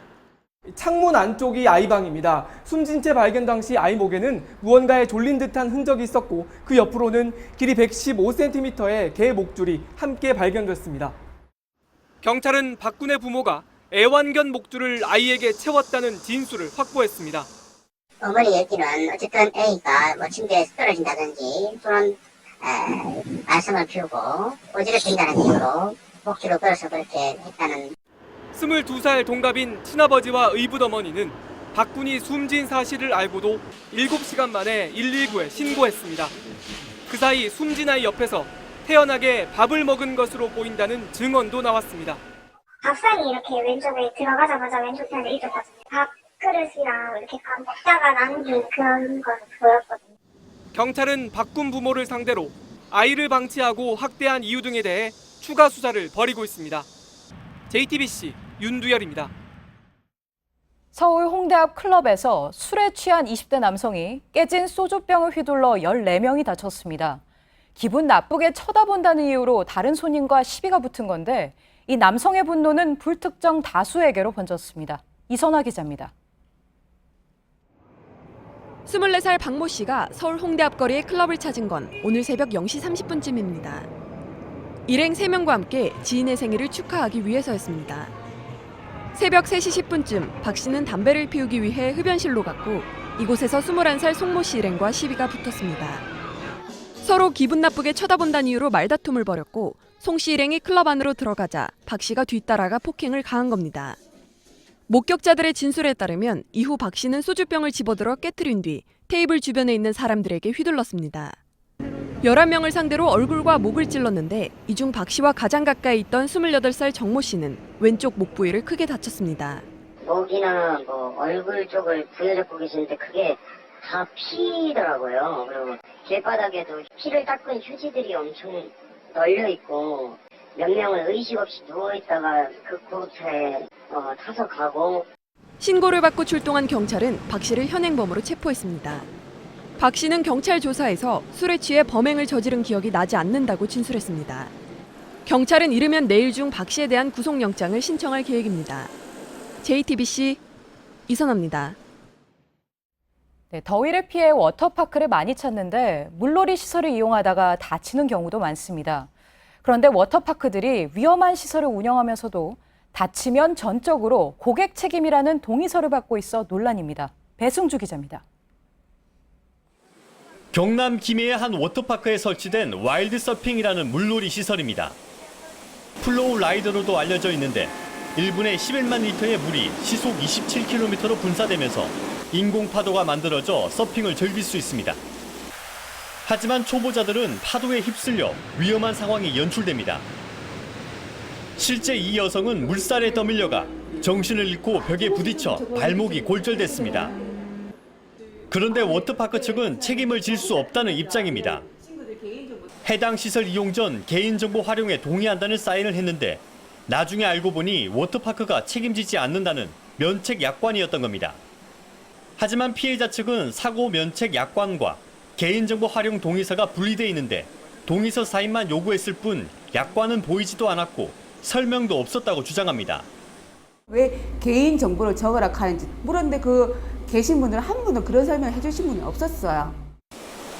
창문 안쪽이 아이 방입니다. 숨진 채 발견 당시 아이 목에는 무언가에 졸린 듯한 흔적이 있었고 그 옆으로는 길이 115cm의 개 목줄이 함께 발견됐습니다. 경찰은 박군의 부모가 애완견 목줄을 아이에게 채웠다는 진술을 확보했습니다. 어머니 얘기는 어쨌든 A가 침대에서 떨어진다든지 또는 말썽을 피우고 어지럽힌다는 이유로 목줄을 걸어서 그렇게 했다는. 22살 동갑인 친아버지와 의붓어머니는 박군이 숨진 사실을 알고도 7시간 만에 119에 신고했습니다. 그 사이 숨진 아이 옆에서 태연하게 밥을 먹은 것으로 보인다는 증언도 나왔습니다. 밥상이 이렇게 왼쪽에 들어가자마자 왼쪽 편에 있었거든요. 밥그릇이랑 이렇게 먹다가 남긴 그런 걸 보였거든요. 경찰은 박군 부모를 상대로 아이를 방치하고 학대한 이유 등에 대해 추가 수사를 벌이고 있습니다. JTBC 윤두열입니다. 서울 홍대 앞 클럽에서 술에 취한 20대 남성이 깨진 소주병을 휘둘러 14명이 다쳤습니다. 기분 나쁘게 쳐다본다는 이유로 다른 손님과 시비가 붙은 건데 이 남성의 분노는 불특정 다수에게로 번졌습니다. 이선화 기자입니다. 24살 박모 씨가 서울 홍대 앞거리의 클럽을 찾은 건 오늘 새벽 0시 30분쯤입니다. 일행 3명과 함께 지인의 생일을 축하하기 위해서였습니다. 새벽 3시 10분쯤 박 씨는 담배를 피우기 위해 흡연실로 갔고 이곳에서 21살 송모 씨 일행과 시비가 붙었습니다. 서로 기분 나쁘게 쳐다본다는 이유로 말다툼을 벌였고 송 씨 일행이 클럽 안으로 들어가자 박 씨가 뒤따라가 폭행을 가한 겁니다. 목격자들의 진술에 따르면 이후 박 씨는 소주병을 집어들어 깨트린 뒤 테이블 주변에 있는 사람들에게 휘둘렀습니다. 11명을 상대로 얼굴과 목을 찔렀는데 이 중 박 씨와 가장 가까이 있던 28살 정모 씨는 왼쪽 목 부위를 크게 다쳤습니다. 목이나 얼굴 쪽을 부여잡고 계시는데 그게 다 피더라고요. 그리고 길바닥에도 피를 닦은 휴지들이 엄청 널려 있고 몇 명은 의식 없이 누워있다가 급구차에 타서 가고. 신고를 받고 출동한 경찰은 박 씨를 현행범으로 체포했습니다. 박 씨는 경찰 조사에서 술에 취해 범행을 저지른 기억이 나지 않는다고 진술했습니다. 경찰은 이르면 내일 중 박 씨에 대한 구속영장을 신청할 계획입니다. JTBC 이선화입니다. 네, 더위를 피해 워터파크를 많이 찾는데 물놀이 시설을 이용하다가 다치는 경우도 많습니다. 그런데 워터파크들이 위험한 시설을 운영하면서도 다치면 전적으로 고객 책임이라는 동의서를 받고 있어 논란입니다. 배승주 기자입니다. 경남 김해의 한 워터파크에 설치된 와일드 서핑이라는 물놀이 시설입니다. 플로우 라이더로도 알려져 있는데 1분에 11만 리터의 물이 시속 27km로 분사되면서 인공 파도가 만들어져 서핑을 즐길 수 있습니다. 하지만 초보자들은 파도에 휩쓸려 위험한 상황이 연출됩니다. 실제 이 여성은 물살에 떠밀려가 정신을 잃고 벽에 부딪혀 발목이 골절됐습니다. 그런데 워터파크 측은 책임을 질 수 없다는 입장입니다. 해당 시설 이용 전 개인정보 활용에 동의한다는 사인을 했는데 나중에 알고 보니 워터파크가 책임지지 않는다는 면책 약관이었던 겁니다. 하지만 피해자 측은 사고 면책 약관과 개인정보 활용 동의서가 분리돼 있는데 동의서 사인만 요구했을 뿐 약관은 보이지도 않았고 설명도 없었다고 주장합니다. 왜 개인 정보를 적으라 하는지 물었는데 계신 분들은 한 분도 그런 설명을 해주신 분이 없었어요.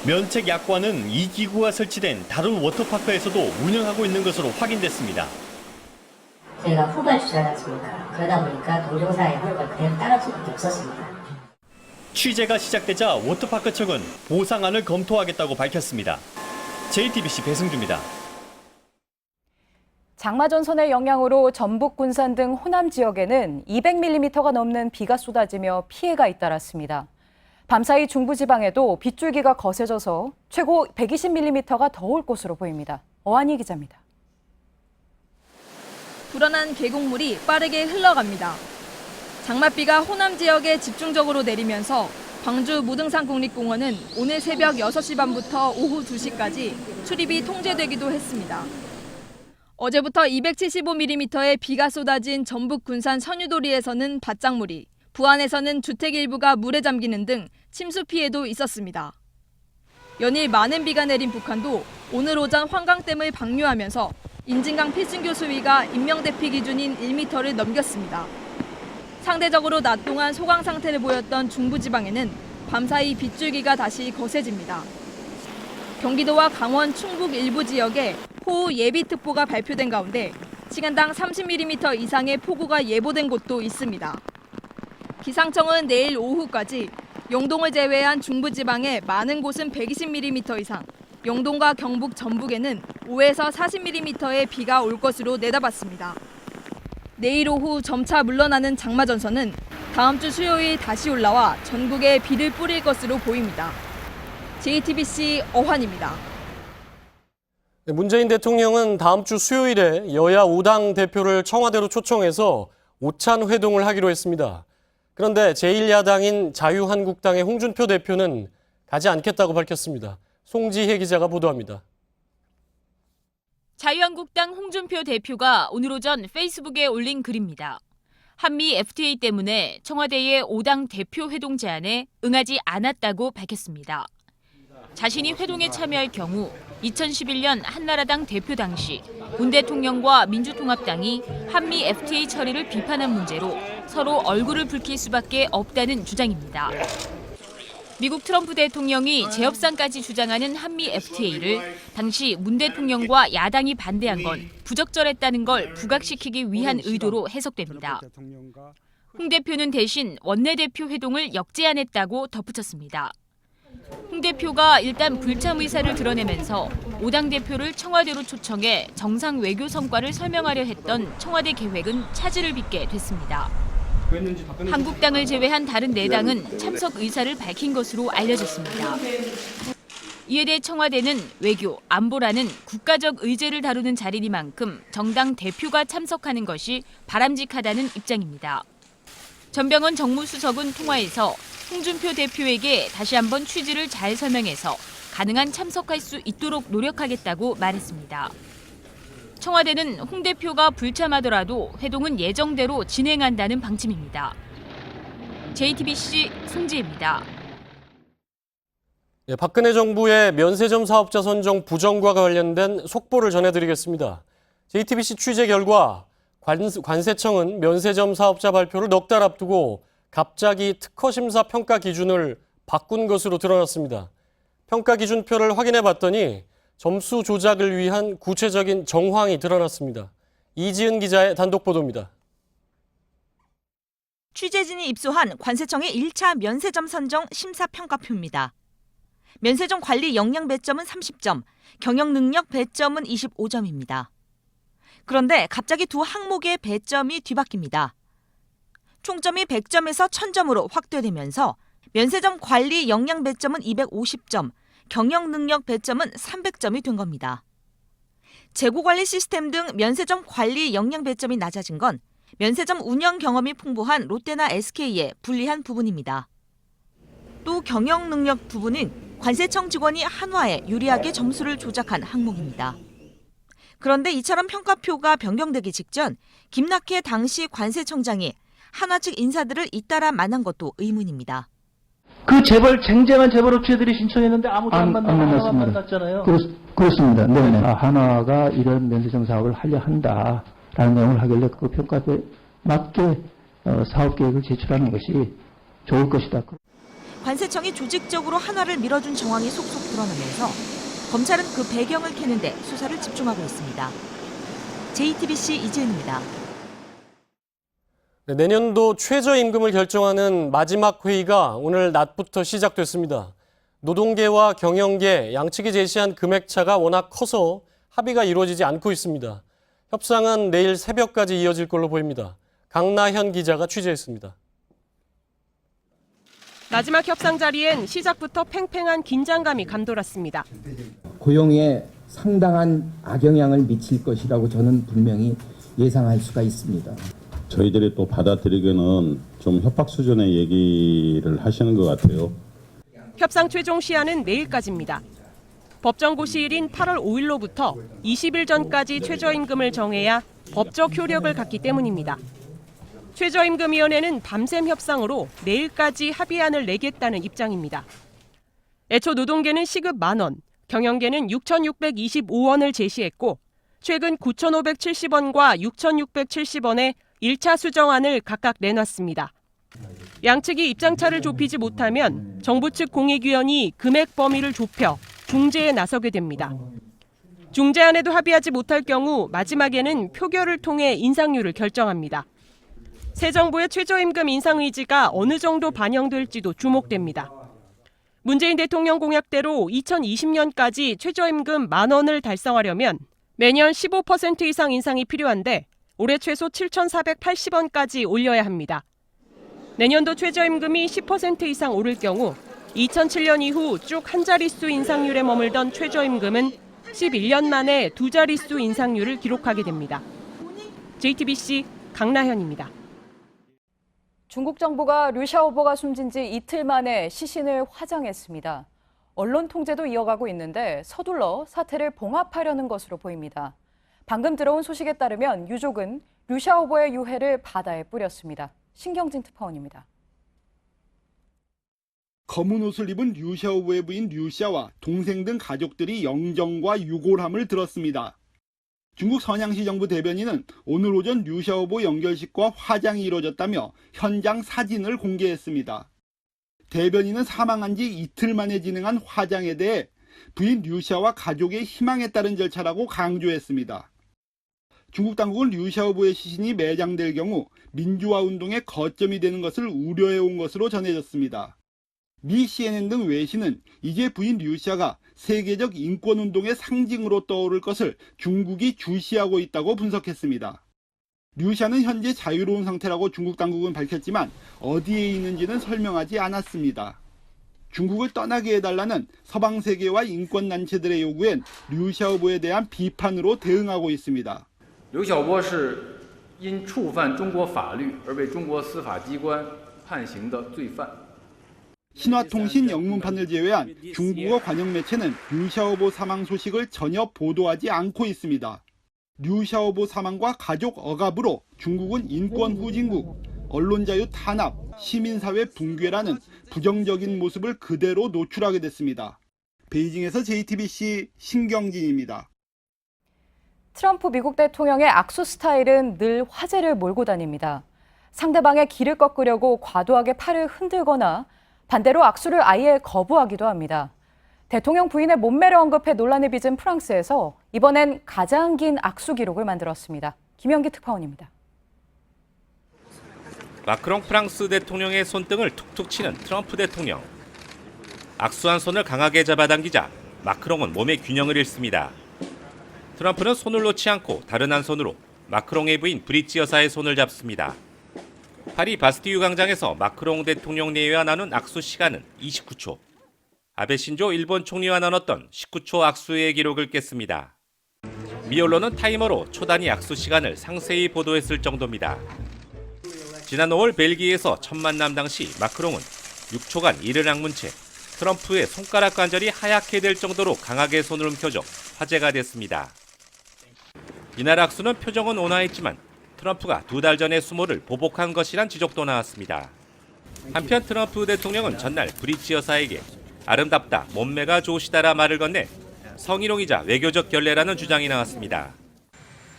면책 약관은 이 기구가 설치된 다른 워터파크에서도 운영하고 있는 것으로 확인됐습니다. 저희가 후발 주차를 했습니까? 그러다 보니까 동종사의 허락을 그대로 따를 수밖에 없었습니다. 취재가 시작되자 워터파크 측은 보상안을 검토하겠다고 밝혔습니다. JTBC 배승주입니다. 장마전선의 영향으로 전북, 군산 등 호남 지역에는 200mm가 넘는 비가 쏟아지며 피해가 잇따랐습니다. 밤사이 중부지방에도 빗줄기가 거세져서 최고 120mm가 더 올 것으로 보입니다. 어한희 기자입니다. 불어난 계곡물이 빠르게 흘러갑니다. 장맛비가 호남 지역에 집중적으로 내리면서 광주 무등산 국립공원은 오늘 새벽 6시 반부터 오후 2시까지 출입이 통제되기도 했습니다. 어제부터 275mm의 비가 쏟아진 전북 군산 선유도리에서는 밭작물이, 부안에서는 주택 일부가 물에 잠기는 등 침수 피해도 있었습니다. 연일 많은 비가 내린 북한도 오늘 오전 환강댐을 방류하면서 인진강 필승교 수위가 인명대피 기준인 1m를 넘겼습니다. 상대적으로 낮 동안 소강 상태를 보였던 중부지방에는 밤사이 빗줄기가 다시 거세집니다. 경기도와 강원, 충북 일부 지역에 호우 예비특보가 발표된 가운데 시간당 30mm 이상의 폭우가 예보된 곳도 있습니다. 기상청은 내일 오후까지 영동을 제외한 중부지방의 많은 곳은 120mm 이상, 영동과 경북 전북에는 5에서 40mm의 비가 올 것으로 내다봤습니다. 내일 오후 점차 물러나는 장마전선은 다음 주 수요일 다시 올라와 전국에 비를 뿌릴 것으로 보입니다. JTBC 어환입니다. 문재인 대통령은 다음 주 수요일에 여야 5당 대표를 청와대로 초청해서 오찬 회동을 하기로 했습니다. 그런데 제1야당인 자유한국당의 홍준표 대표는 가지 않겠다고 밝혔습니다. 송지혜 기자가 보도합니다. 자유한국당 홍준표 대표가 오늘 오전 페이스북에 올린 글입니다. 한미 FTA 때문에 청와대의 5당 대표 회동 제안에 응하지 않았다고 밝혔습니다. 자신이 회동에 참여할 경우 2011년 한나라당 대표 당시 문 대통령과 민주통합당이 한미 FTA 처리를 비판한 문제로 서로 얼굴을 붉힐 수밖에 없다는 주장입니다. 미국 트럼프 대통령이 재협상까지 주장하는 한미 FTA를 당시 문 대통령과 야당이 반대한 건 부적절했다는 걸 부각시키기 위한 의도로 해석됩니다. 홍 대표는 대신 원내대표 회동을 역제안했다고 덧붙였습니다. 홍 대표가 일단 불참 의사를 드러내면서 5당 대표를 청와대로 초청해 정상 외교 성과를 설명하려 했던 청와대 계획은 차질을 빚게 됐습니다. 한국당을 제외한 다른 4당은 참석 의사를 밝힌 것으로 알려졌습니다. 이에 대해 청와대는 외교, 안보라는 국가적 의제를 다루는 자리니만큼 정당 대표가 참석하는 것이 바람직하다는 입장입니다. 전병헌 정무수석은 통화에서 홍준표 대표에게 다시 한번 취지를 잘 설명해서 가능한 참석할 수 있도록 노력하겠다고 말했습니다. 청와대는 홍 대표가 불참하더라도 회동은 예정대로 진행한다는 방침입니다. JTBC 송지혜입니다. 박근혜 정부의 면세점 사업자 선정 부정과 관련된 속보를 전해드리겠습니다. JTBC 취재 결과 관세청은 면세점 사업자 발표를 넉 달 앞두고 갑자기 특허심사 평가 기준을 바꾼 것으로 드러났습니다. 평가 기준표를 확인해 봤더니 점수 조작을 위한 구체적인 정황이 드러났습니다. 이지은 기자의 단독 보도입니다. 취재진이 입수한 관세청의 1차 면세점 선정 심사평가표입니다. 면세점 관리 역량 배점은 30점, 경영 능력 배점은 25점입니다. 그런데 갑자기 두 항목의 배점이 뒤바뀝니다. 총점이 100점에서 1000점으로 확대되면서 면세점 관리 역량 배점은 250점, 경영 능력 배점은 300점이 된 겁니다. 재고관리 시스템 등 면세점 관리 역량 배점이 낮아진 건 면세점 운영 경험이 풍부한 롯데나 SK에 불리한 부분입니다. 또 경영 능력 부분은 관세청 직원이 한화에 유리하게 점수를 조작한 항목입니다. 그런데 이처럼 평가표가 변경되기 직전 김낙혜 당시 관세청장이 한화 측 인사들을 잇따라 만난 것도 의문입니다. 그 재벌 쟁쟁한 재벌 업체들이 신청했는데 아무도 안 만났잖아요. 그렇습니다. 네네. 한화가 이런 면세점 사업을 하려 한다라는 내용을 하길래 그 평가에 맞게 사업 계획을 제출하는 것이 좋을 것이다. 관세청이 조직적으로 한화를 밀어준 정황이 속속 드러나면서 검찰은 그 배경을 캐는데 수사를 집중하고 있습니다. JTBC 이지은입니다. 내년도 최저임금을 결정하는 마지막 회의가 오늘 낮부터 시작됐습니다. 노동계와 경영계 양측이 제시한 금액차가 워낙 커서 합의가 이루어지지 않고 있습니다. 협상은 내일 새벽까지 이어질 걸로 보입니다. 강나현 기자가 취재했습니다. 마지막 협상 자리엔 시작부터 팽팽한 긴장감이 감돌았습니다. 고용에 상당한 악영향을 미칠 것이라고 저는 분명히 예상할 수가 있습니다. 저희들이 또 받아들이기는 좀 협박 수준의 얘기를 하시는 것 같아요. 협상 최종 시한은 내일까지입니다. 법정 고시일인 8월 5일로부터 20일 전까지 최저임금을 정해야 법적 효력을 갖기 때문입니다. 최저임금위원회는 밤샘 협상으로 내일까지 합의안을 내겠다는 입장입니다. 애초 노동계는 시급 10,000원, 경영계는 6,625원을 제시했고 최근 9,570원과 6,670원의 1차 수정안을 각각 내놨습니다. 양측이 입장차를 좁히지 못하면 정부 측 공익위원이 금액 범위를 좁혀 중재에 나서게 됩니다. 중재안에도 합의하지 못할 경우 마지막에는 표결을 통해 인상률을 결정합니다. 새 정부의 최저임금 인상 의지가 어느 정도 반영될지도 주목됩니다. 문재인 대통령 공약대로 2020년까지 최저임금 10,000원을 달성하려면 매년 15% 이상 인상이 필요한데 올해 최소 7,480원까지 올려야 합니다. 내년도 최저임금이 10% 이상 오를 경우 2007년 이후 쭉 한 자릿수 인상률에 머물던 최저임금은 11년 만에 두 자릿수 인상률을 기록하게 됩니다. JTBC 강나현입니다. 중국 정부가 류 샤오보가 숨진 지 이틀 만에 시신을 화장했습니다. 언론 통제도 이어가고 있는데 서둘러 사태를 봉합하려는 것으로 보입니다. 방금 들어온 소식에 따르면 유족은 류 샤오보의 유해를 바다에 뿌렸습니다. 신경진 특파원입니다. 검은 옷을 입은 류 샤오보의 부인 류 씨와 동생 등 가족들이 영정과 유골함을 들었습니다. 중국 선양시 정부 대변인은 오늘 오전 류 샤오보 연결식과 화장이 이뤄졌다며 현장 사진을 공개했습니다. 대변인은 사망한 지 이틀 만에 진행한 화장에 대해 부인 류 씨와 가족의 희망에 따른 절차라고 강조했습니다. 중국 당국은 류 샤오보의 시신이 매장될 경우 민주화 운동의 거점이 되는 것을 우려해온 것으로 전해졌습니다. 미 CNN 등 외신은 이제 부인 류 씨가 세계적 인권운동의 상징으로 떠오를 것을 중국이 주시하고 있다고 분석했습니다. 류 씨는 현재 자유로운 상태라고 중국 당국은 밝혔지만 어디에 있는지는 설명하지 않았습니다. 중국을 떠나게 해달라는 서방 세계와 인권단체들의 요구엔 류 샤오보에 대한 비판으로 대응하고 있습니다. 刘晓波是因触犯中国法律而被中国司法机关判刑的罪犯。 신화통신 영문판을 제외한 중국어 관영 매체는 류 샤오보 사망 소식을 전혀 보도하지 않고 있습니다. 류 샤오보 사망과 가족 억압으로 중국은 인권 후진국, 언론 자유 탄압, 시민사회 붕괴라는 부정적인 모습을 그대로 노출하게 됐습니다. 베이징에서 JTBC 신경진입니다. 트럼프 미국 대통령의 악수 스타일은 늘 화제를 몰고 다닙니다. 상대방의 길을 꺾으려고 과도하게 팔을 흔들거나 반대로 악수를 아예 거부하기도 합니다. 대통령 부인의 몸매를 언급해 논란을 빚은 프랑스에서 이번엔 가장 긴 악수 기록을 만들었습니다. 김영기 특파원입니다. 마크롱 프랑스 대통령의 손등을 툭툭 치는 트럼프 대통령. 악수한 손을 강하게 잡아당기자 마크롱은 몸의 균형을 잃습니다. 트럼프는 손을 놓지 않고 다른 한 손으로 마크롱의 부인 브리지 여사의 손을 잡습니다. 파리 바스티유 광장에서 마크롱 대통령 내외와 나눈 악수 시간은 29초. 아베 신조 일본 총리와 나눴던 19초 악수의 기록을 깼습니다. 미 언론은 타이머로 초단위 악수 시간을 상세히 보도했을 정도입니다. 지난 5월 벨기에에서 첫 만남 당시 마크롱은 6초간 이를 악문 채 트럼프의 손가락 관절이 하얗게 될 정도로 강하게 손을 움켜줘 화제가 됐습니다. 이날 악수는 표정은 온화했지만 트럼프가 2달 전의 수모를 보복한 것이란 지적도 나왔습니다. 한편 트럼프 대통령은 전날 브리지 여사에게 아름답다, 몸매가 좋으시다라 말을 건네 성희롱이자 외교적 결례라는 주장이 나왔습니다.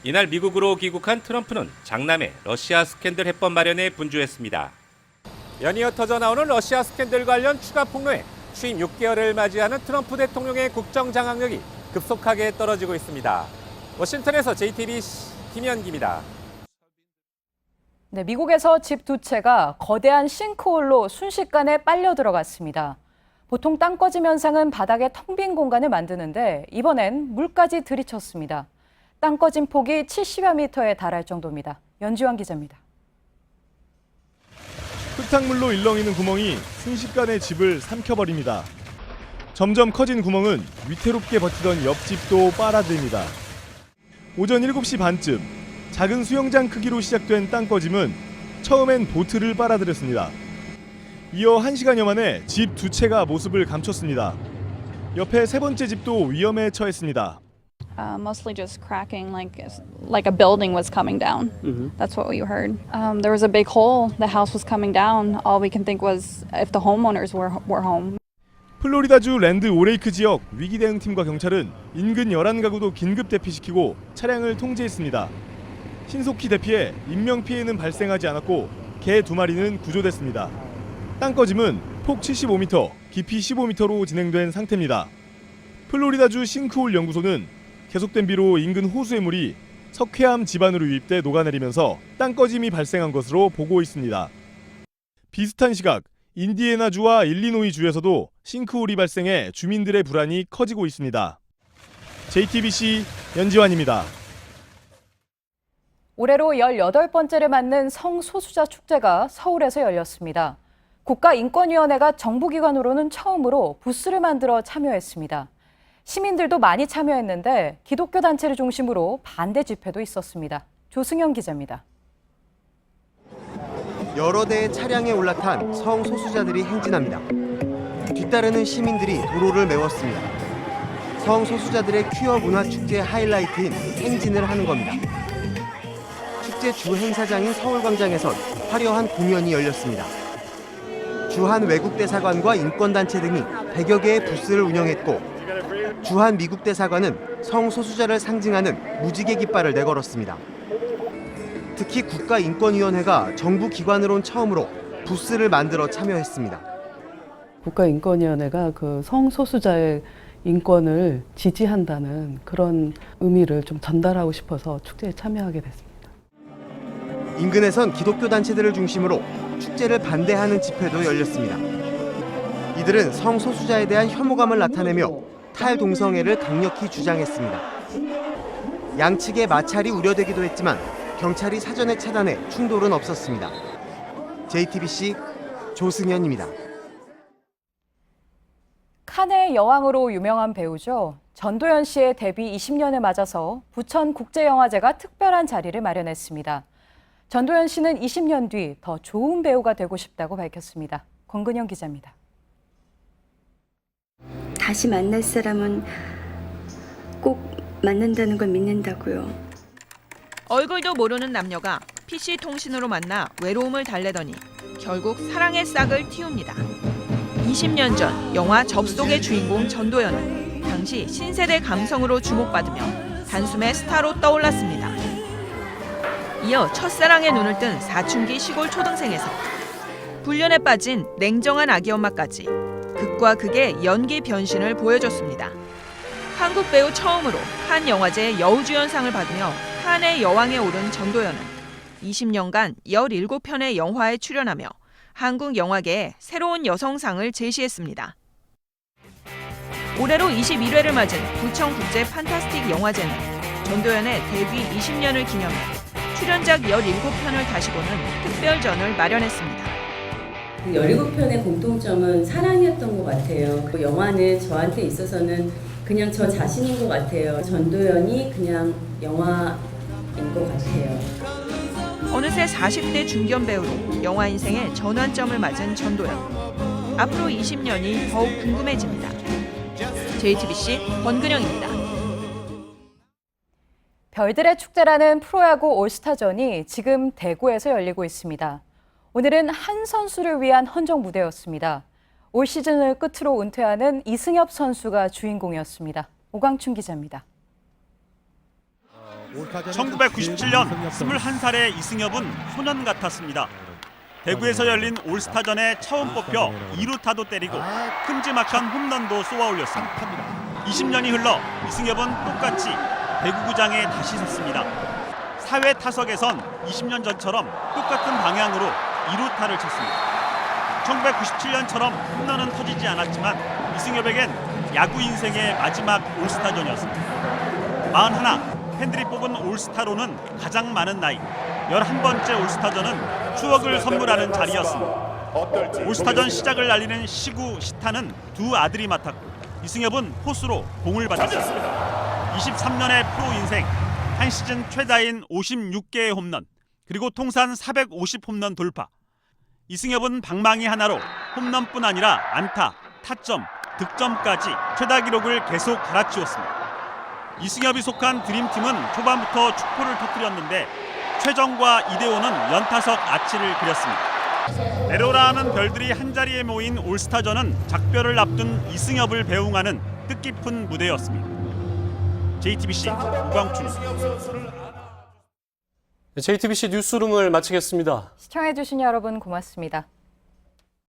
이날 미국으로 귀국한 트럼프는 장남의 러시아 스캔들 해법 마련에 분주했습니다. 연이어 터져나오는 러시아 스캔들 관련 추가 폭로에 취임 6개월을 맞이하는 트럼프 대통령의 국정 장악력이 급속하게 떨어지고 있습니다. 워싱턴에서 JTBC 김현기입니다. 네, 미국에서 집 2채가 거대한 싱크홀로 순식간에 빨려 들어갔습니다. 보통 땅 꺼짐 현상은 바닥에 텅 빈 공간을 만드는데 이번엔 물까지 들이쳤습니다. 땅 꺼진 폭이 70여 미터에 달할 정도입니다. 연지환 기자입니다. 흙탕물로 일렁이는 구멍이 순식간에 집을 삼켜버립니다. 점점 커진 구멍은 위태롭게 버티던 옆집도 빨아들입니다. 오전 7시 반쯤 작은 수영장 크기로 시작된 땅 꺼짐은 처음엔 보트를 빨아들였습니다. 이어 1시간여 만에 집 2채가 모습을 감췄습니다. 옆에 세 번째 집도 위험에 처했습니다. Mostly just cracking, like a building was coming down. That's what we heard. There was a big hole. The house was coming down. All we can think was if the homeowners were home. 플로리다주 랜드 오레이크 지역 위기 대응팀과 경찰은 인근 11가구도 긴급 대피시키고 차량을 통제했습니다. 신속히 대피해 인명 피해는 발생하지 않았고 개 2마리는 구조됐습니다. 땅 꺼짐은 폭 75m, 깊이 15m로 진행된 상태입니다. 플로리다주 싱크홀 연구소는 계속된 비로 인근 호수의 물이 석회암 지반으로 유입돼 녹아내리면서 땅 꺼짐이 발생한 것으로 보고 있습니다. 비슷한 시각 인디애나주와 일리노이주에서도 싱크홀이 발생해 주민들의 불안이 커지고 있습니다. JTBC 연지환입니다. 올해로 18번째를 맞는 성소수자 축제가 서울에서 열렸습니다. 국가인권위원회가 정부기관으로는 처음으로 부스를 만들어 참여했습니다. 시민들도 많이 참여했는데 기독교 단체를 중심으로 반대 집회도 있었습니다. 조승현 기자입니다. 여러 대의 차량에 올라탄 성소수자들이 행진합니다. 뒤따르는 시민들이 도로를 메웠습니다. 성소수자들의 퀴어 문화 축제의 하이라이트인 행진을 하는 겁니다. 축제 주 행사장인 서울광장에선 화려한 공연이 열렸습니다. 주한 외국 대사관과 인권단체 등이 100여 개의 부스를 운영했고 주한 미국 대사관은 성소수자를 상징하는 무지개 깃발을 내걸었습니다. 특히 국가인권위원회가 정부 기관으론 처음으로 부스를 만들어 참여했습니다. 국가인권위원회가 그 성소수자의 인권을 지지한다는 그런 의미를 좀 전달하고 싶어서 축제에 참여하게 됐습니다. 인근에선 기독교 단체들을 중심으로 축제를 반대하는 집회도 열렸습니다. 이들은 성소수자에 대한 혐오감을 나타내며 탈동성애를 강력히 주장했습니다. 양측의 마찰이 우려되기도 했지만 경찰이 사전에 차단해 충돌은 없었습니다. JTBC 조승현입니다. 칸의 여왕으로 유명한 배우죠. 전도연 씨의 데뷔 20년을 맞아서 부천 국제영화제가 특별한 자리를 마련했습니다. 전도연 씨는 20년 뒤 더 좋은 배우가 되고 싶다고 밝혔습니다. 권근영 기자입니다. 다시 만날 사람은 꼭 만난다는 걸 믿는다고요. 얼굴도 모르는 남녀가 PC통신으로 만나 외로움을 달래더니 결국 사랑의 싹을 틔웁니다. 20년 전 영화 접속의 주인공 전도연은 당시 신세대 감성으로 주목받으며 단숨에 스타로 떠올랐습니다. 이어 첫사랑의 눈을 뜬 사춘기 시골 초등생에서 불륜에 빠진 냉정한 아기 엄마까지 극과 극의 연기 변신을 보여줬습니다. 한국 배우 처음으로 칸 영화제 여우주연상을 받으며 칸의 여왕에 오른 전도연은 20년간 17편의 영화에 출연하며 한국 영화계에 새로운 여성상을 제시했습니다. 올해로 21회를 맞은 부천국제 판타스틱 영화제는 전도연의 데뷔 20년을 기념해 출연작 17편을 다시 보는 특별전을 마련했습니다. 17편의 공통점은 사랑이었던 것 같아요. 그 영화는 저한테 있어서는 그냥 저 자신인 것 같아요. 전도연이 그냥 영화인 것 같아요. 어느새 40대 중견 배우로 영화 인생의 전환점을 맞은 전도연. 앞으로 20년이 더욱 궁금해집니다. JTBC 권근영입니다. 별들의 축제라는 프로야구 올스타전이 지금 대구에서 열리고 있습니다. 오늘은 한 선수를 위한 헌정 무대였습니다. 올 시즌을 끝으로 은퇴하는 이승엽 선수가 주인공이었습니다. 오광춘 기자입니다. 1997년 21살의 이승엽은 소년 같았습니다. 대구에서 열린 올스타전에 처음 뽑혀 2루타도 때리고 큼지막한 홈런도 쏘아 올렸습니다. 20년이 흘러 이승엽은 똑같이 대구구장에 다시 섰습니다. 사회 타석에선 20년 전처럼 똑같은 방향으로 2루타를 쳤습니다. 1997년처럼 홈런은 터지지 않았지만 이승엽에겐 야구 인생의 마지막 올스타전이었습니다. 41, 팬들이 뽑은 올스타로는 가장 많은 나이, 11번째 올스타전은 추억을 선물하는 자리였습니다. 올스타전 시작을 알리는 시구 시타는 두 아들이 맡았고 이승엽은 포수로 공을 받았습니다. 23년의 프로 인생, 한 시즌 최다인 56개의 홈런, 그리고 통산 450홈런 돌파. 이승엽은 방망이 하나로 홈런뿐 아니라 안타, 타점, 득점까지 최다 기록을 계속 갈아치웠습니다. 이승엽이 속한 드림팀은 초반부터 축포를 터뜨렸는데 최정과 이대호는 연타석 아치를 그렸습니다. 내려오라는 별들이 한자리에 모인 올스타전은 작별을 앞둔 이승엽을 배웅하는 뜻깊은 무대였습니다. JTBC 오광춘입니다. JTBC 뉴스룸을 마치겠습니다. 시청해주신 여러분 고맙습니다.